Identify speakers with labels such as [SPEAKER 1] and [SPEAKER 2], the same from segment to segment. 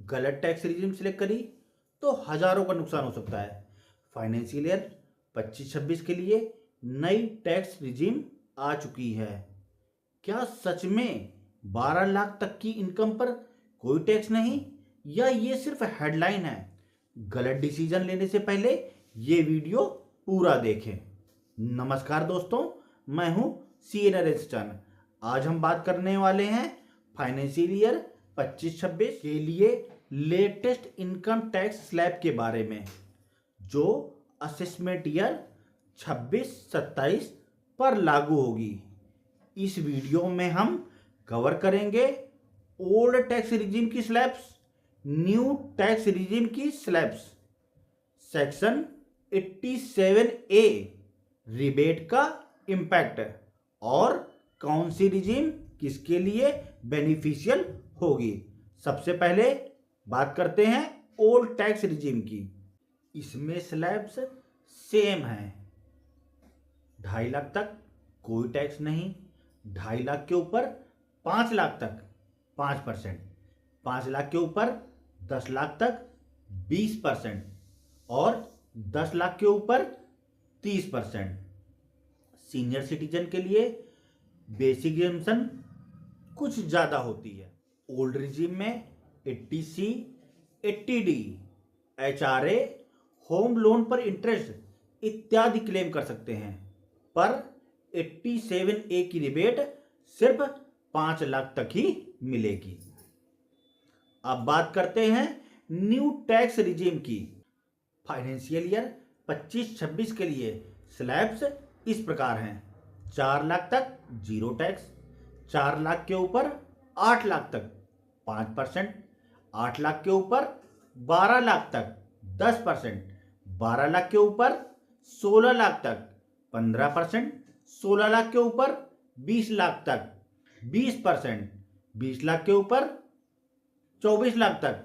[SPEAKER 1] गलत tax regime select करी तो हजारों का नुकसान हो सकता है। फाइनेंशियल ईयर 25-26 के लिए नई टैक्स रिजीम आ चुकी है। क्या सच में 12 लाख तक की इनकम पर कोई टैक्स नहीं, या ये सिर्फ हेडलाइन है? गलत डिसीजन लेने से पहले ये वीडियो पूरा देखें। नमस्कार दोस्तों, मैं हूं CA नरेश चंद। आज हम बात करने वाले हैं फाइनेंशियल ईयर 25-26 के लिए लेटेस्ट इनकम टैक्स स्लैब के बारे में, जो असेसमेंट ईयर 26-27 पर लागू होगी। इस वीडियो में हम कवर करेंगे ओल्ड टैक्स रिजीम की स्लैब्स, न्यू टैक्स रिजीम की स्लैब्स, सेक्शन 87A रिबेट का इम्पैक्ट और कौन सी रिजीम किसके लिए बेनिफिशियल होगी। सबसे पहले बात करते हैं ओल्ड टैक्स रिजीम की। इसमें स्लैब्स सेम हैं। 2.5 लाख तक कोई टैक्स नहीं, 2.5 लाख के ऊपर 5 लाख तक 5%, 5 लाख के ऊपर 10 लाख तक 20% और 10 लाख के ऊपर 30%। सीनियर सिटीजन के लिए बेसिक एग्जम्पशन कुछ ज़्यादा होती है। ओल्ड रिजीम में 80C, 80D, HRA, home loan पर इंटरेस्ट इत्यादि क्लेम कर सकते हैं, पर 87A की रिबेट सिर्फ 5 लाख तक ही मिलेगी। अब बात करते हैं न्यू टैक्स रिजीम की। फाइनेंशियल ईयर 25-26 के लिए स्लैब्स इस प्रकार हैं। 4 लाख तक जीरो टैक्स, 4 लाख के ऊपर 8 लाख तक 5%, 8 लाख के ऊपर 12 लाख तक 10%, 12 लाख के ऊपर 16 लाख तक 15%, 16 लाख के ऊपर 20 लाख तक 20%, 20 लाख के ऊपर 24 लाख तक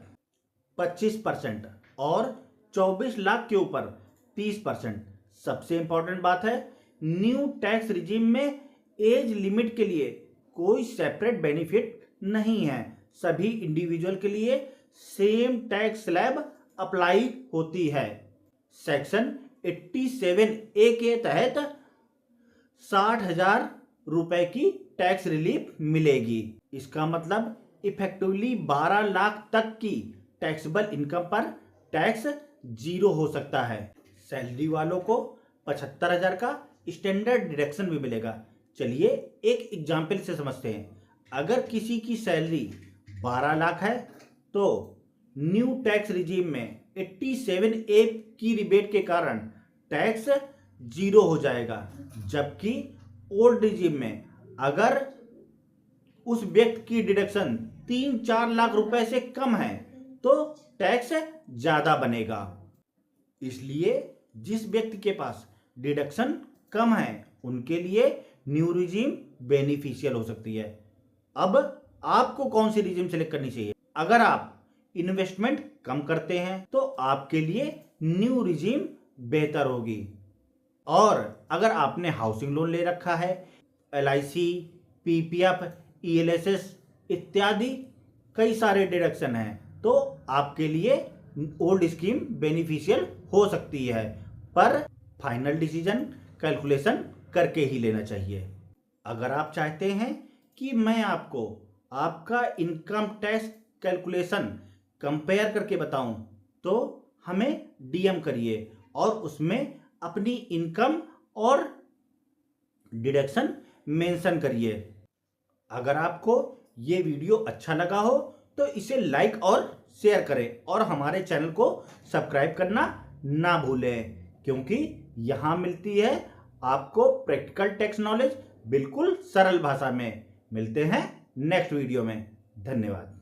[SPEAKER 1] 25% और 24 लाख के ऊपर 30%। सबसे इंपॉर्टेंट बात है, न्यू टैक्स रिजीम में एज लिमिट के लिए कोई सेपरेट बेनिफिट नहीं है। सभी इंडिविजुअल के लिए सेम टैक्स स्लैब अप्लाई होती है। सेक्शन 87A के तहत 60,000 रुपए की टैक्स रिलीफ मिलेगी। इसका मतलब इफेक्टिवली 12 लाख तक की टैक्सेबल इनकम पर टैक्स जीरो हो सकता है। सैलरी वालों को 75,000 का स्टैंडर्ड डिडक्शन भी मिलेगा। चलिए एक एग्जाम्पल से समझते हैं। अगर किसी की सैलरी 12 लाख है तो न्यू टैक्स रिजीम में 87A की रिबेट के कारण टैक्स जीरो हो जाएगा, जबकि ओल्ड रिजीम में अगर उस व्यक्ति की डिडक्शन 3-4 लाख रुपए से कम है तो टैक्स ज्यादा बनेगा। इसलिए जिस व्यक्ति के पास डिडक्शन कम है उनके लिए न्यू रिजीम बेनिफिशियल हो सकती है। अब आपको कौन सी रिजीम सेलेक्ट करनी चाहिए? अगर आप इन्वेस्टमेंट कम करते हैं तो आपके लिए न्यू रिजीम बेहतर होगी, और अगर आपने हाउसिंग लोन ले रखा है, LIC, PPF, ELSS इत्यादि कई सारे डिडक्शन हैं, तो आपके लिए ओल्ड स्कीम बेनिफिशियल हो सकती है, पर फाइनल डिसीजन कैलकुलेशन करके ही लेना चाहिए। अगर आप चाहते हैं कि मैं आपको आपका इनकम टैक्स कैलकुलेशन कंपेयर करके बताऊं, तो हमें DM करिए और उसमें अपनी इनकम और डिडक्शन मेंशन करिए। अगर आपको ये वीडियो अच्छा लगा हो तो इसे लाइक और शेयर करें, और हमारे चैनल को सब्सक्राइब करना ना भूलें, क्योंकि यहाँ मिलती है आपको प्रैक्टिकल टैक्स नॉलेज बिल्कुल सरल भाषा में। मिलते हैं नेक्स्ट वीडियो में। धन्यवाद।